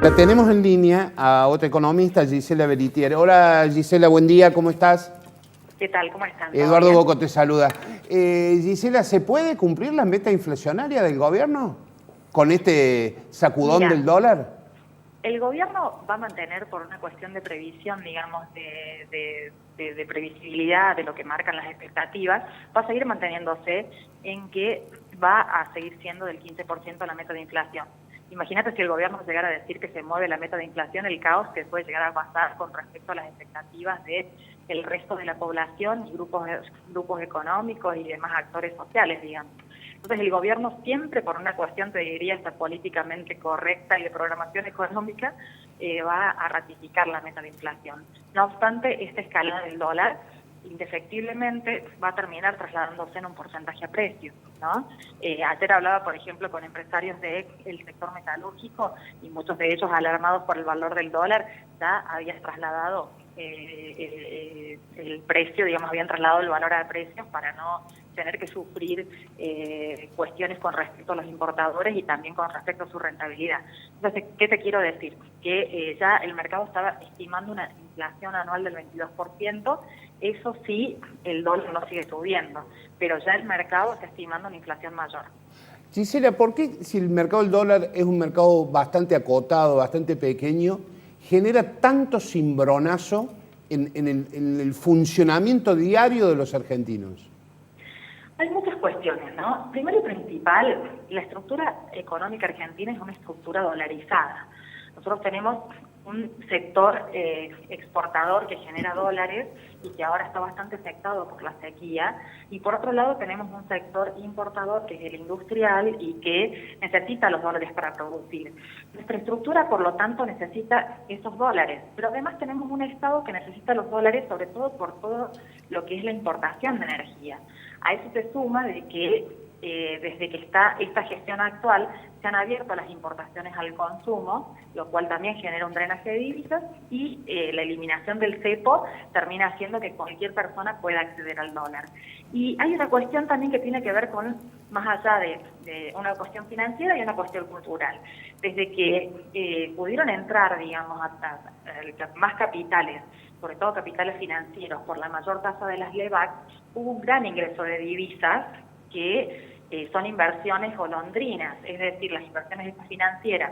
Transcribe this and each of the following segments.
La tenemos en línea a otra economista, Gisela Beritier. Hola Gisela, buen día, ¿cómo estás? ¿Qué tal? ¿Cómo están? Eduardo Bocco te saluda. Gisela, ¿se puede cumplir la meta inflacionaria del gobierno con este sacudón del dólar? El gobierno va a mantener, por una cuestión de previsión, digamos, de previsibilidad de lo que marcan las expectativas, va a seguir manteniéndose en que va a seguir siendo del 15% la meta de inflación. Imagínate si el gobierno llegara a decir que se mueve la meta de inflación, el caos que puede llegar a pasar con respecto a las expectativas del resto de la población y grupos económicos y demás actores sociales, digamos. Entonces el gobierno siempre, por una cuestión, te diría, hasta políticamente correcta y de programación económica, va a ratificar la meta de inflación. No obstante, esta escalada del dólar indefectiblemente va a terminar trasladándose en un porcentaje a precio, ¿no? Ayer hablaba, por ejemplo, con empresarios del sector metalúrgico y muchos de ellos, alarmados por el valor del dólar, ya habían trasladado el precio, digamos, habían trasladado el valor a precios para no tener que sufrir cuestiones con respecto a los importadores y también con respecto a su rentabilidad. Entonces, ¿qué te quiero decir? Que ya el mercado estaba estimando una inflación anual del 22%, eso sí, el dólar no sigue subiendo, pero ya el mercado está estimando una inflación mayor. Gisela, ¿por qué si el mercado del dólar es un mercado bastante acotado, bastante pequeño, genera tanto cimbronazo en el funcionamiento diario de los argentinos? Hay muchas cuestiones, ¿no? Primero y principal, la estructura económica argentina es una estructura dolarizada. Nosotros tenemos un sector exportador que genera dólares y que ahora está bastante afectado por la sequía, y por otro lado tenemos un sector importador que es el industrial y que necesita los dólares para producir. Nuestra estructura, por lo tanto, necesita esos dólares, pero además tenemos un Estado que necesita los dólares sobre todo por todo lo que es la importación de energía. A eso se suma de que desde que está esta gestión actual se han abierto las importaciones al consumo, lo cual también genera un drenaje de divisas, y la eliminación del cepo termina haciendo que cualquier persona pueda acceder al dólar. Y hay una cuestión también que tiene que ver con, más allá de una cuestión financiera y una cuestión cultural. Desde que pudieron entrar, digamos, más capitales, sobre todo capitales financieros, por la mayor tasa de las LEVAC, hubo un gran ingreso de divisas que son inversiones golondrinas, es decir, las inversiones financieras.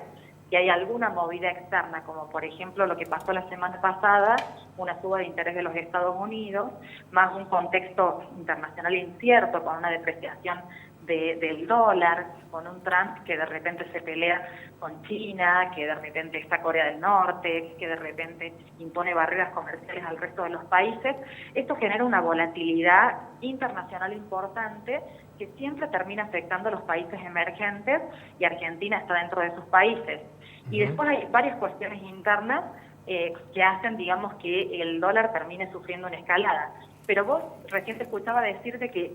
Si hay alguna movida externa, como por ejemplo lo que pasó la semana pasada, una suba de interés de los Estados Unidos, más un contexto internacional incierto con una depreciación del dólar, con un Trump que de repente se pelea con China, que de repente está Corea del Norte, que de repente impone barreras comerciales al resto de los países, esto genera una volatilidad internacional importante que siempre termina afectando a los países emergentes, y Argentina está dentro de esos países. Y después hay varias cuestiones internas que hacen, digamos, que el dólar termine sufriendo una escalada. Pero vos recién te escuchaba decirte que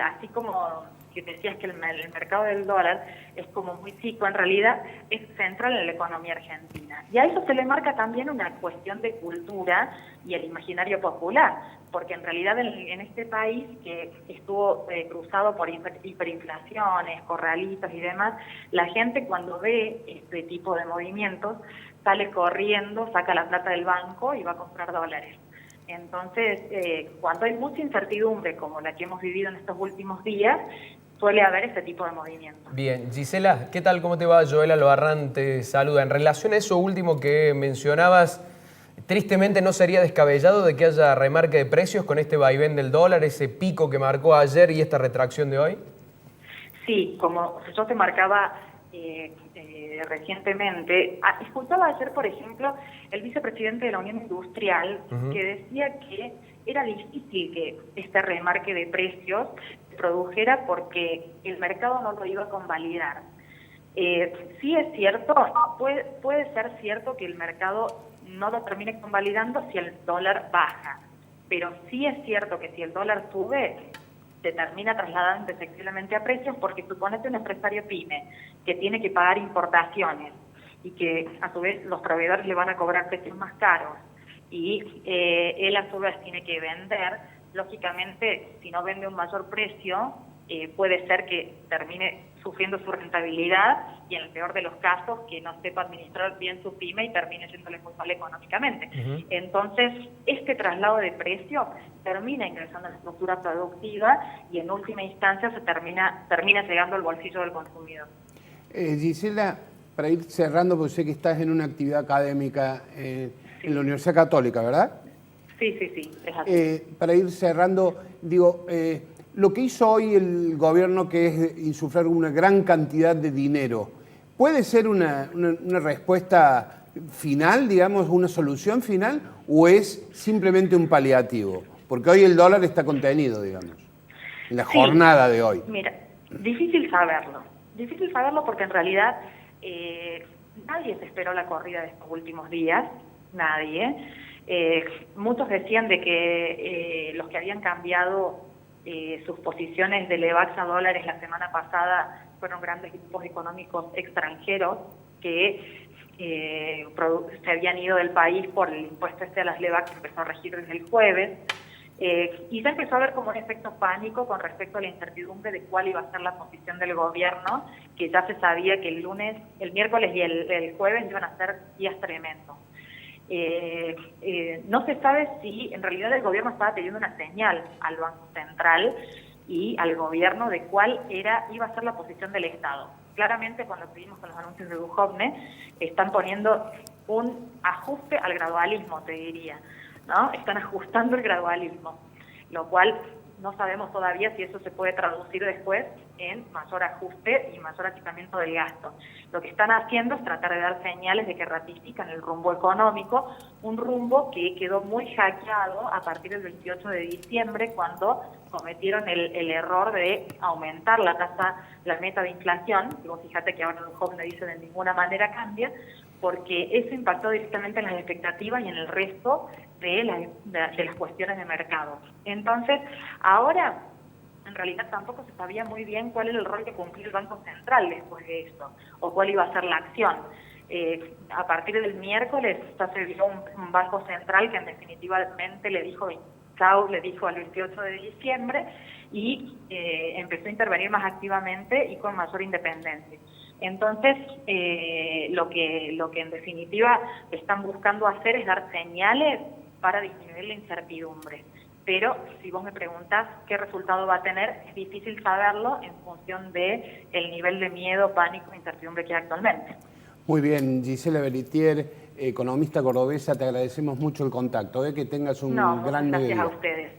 así como que decías que el mercado del dólar es como muy chico, en realidad es central en la economía argentina. Y a eso se le marca también una cuestión de cultura y el imaginario popular, porque en realidad en este país que estuvo cruzado por hiperinflaciones, corralitos y demás, la gente cuando ve este tipo de movimientos sale corriendo, saca la plata del banco y va a comprar dólares. Entonces, cuando hay mucha incertidumbre como la que hemos vivido en estos últimos días, suele haber ese tipo de movimiento. Bien, Gisela, ¿qué tal? ¿Cómo te va? Joel Albarrán te saluda. En relación a eso último que mencionabas, tristemente no sería descabellado de que haya remarque de precios con este vaivén del dólar, ese pico que marcó ayer y esta retracción de hoy. Sí, como yo te marcaba recientemente, escuchaba ayer, por ejemplo, el vicepresidente de la Unión Industrial, que decía que era difícil que este remarque de precios se produjera porque el mercado no lo iba a convalidar. Sí es cierto, puede ser cierto que el mercado no lo termine convalidando si el dólar baja, pero sí es cierto que si el dólar sube, se termina trasladando indefectiblemente a precios, porque suponete un empresario pyme que tiene que pagar importaciones y que a su vez los proveedores le van a cobrar precios más caros y él a su vez tiene que vender, lógicamente si no vende un mayor precio puede ser que termine sufriendo su rentabilidad y en el peor de los casos que no sepa administrar bien su pyme y termine yéndole muy mal económicamente. Entonces, este traslado de precio termina ingresando en la estructura productiva y en última instancia se termina llegando al bolsillo del consumidor. Gisela, para ir cerrando, porque sé que estás en una actividad académica en la Universidad Católica, ¿verdad? Sí, es así. Para ir cerrando, digo, lo que hizo hoy el gobierno, que es insuflar una gran cantidad de dinero, ¿puede ser una respuesta final, digamos, una solución final, o es simplemente un paliativo? Porque hoy el dólar está contenido, digamos, en la jornada de hoy. Mira, difícil saberlo porque en realidad nadie se esperó la corrida de estos últimos días, nadie. Muchos decían de que los que habían cambiado sus posiciones de Levax a dólares la semana pasada fueron grandes grupos económicos extranjeros que se habían ido del país por el impuesto a las Levax que empezó a regir desde el jueves. Y ya empezó a haber como un efecto pánico con respecto a la incertidumbre de cuál iba a ser la posición del gobierno, que ya se sabía que el miércoles y el jueves iban a ser días tremendos. No se sabe si en realidad el gobierno estaba pidiendo una señal al Banco Central y al gobierno de cuál iba a ser la posición del Estado. Claramente, cuando vimos con los anuncios de Duhovne, están poniendo un ajuste al gradualismo, te diría, ¿no? Están ajustando el gradualismo, lo cual no sabemos todavía si eso se puede traducir después en mayor ajuste y mayor achicamiento del gasto. Lo que están haciendo es tratar de dar señales de que ratifican el rumbo económico, un rumbo que quedó muy hackeado a partir del 28 de diciembre, cuando cometieron el error de aumentar la meta de inflación, y vos fíjate que ahora el Duhovne dice de ninguna manera cambia, porque eso impactó directamente en las expectativas y en el resto de las cuestiones de mercado. Entonces, ahora, en realidad tampoco se sabía muy bien cuál era el rol que cumplía el Banco Central después de esto, o cuál iba a ser la acción. A partir del miércoles ya se vio un Banco Central que en definitivamente le dijo al 28 de diciembre y empezó a intervenir más activamente y con mayor independencia. Entonces, lo que en definitiva están buscando hacer es dar señales para disminuir la incertidumbre. Pero si vos me preguntás qué resultado va a tener, es difícil saberlo en función de el nivel de miedo, pánico e incertidumbre que hay actualmente. Muy bien, Gisela Bellitier, economista cordobesa, te agradecemos mucho el contacto, que tengas un gran mediodía. Gracias a ustedes.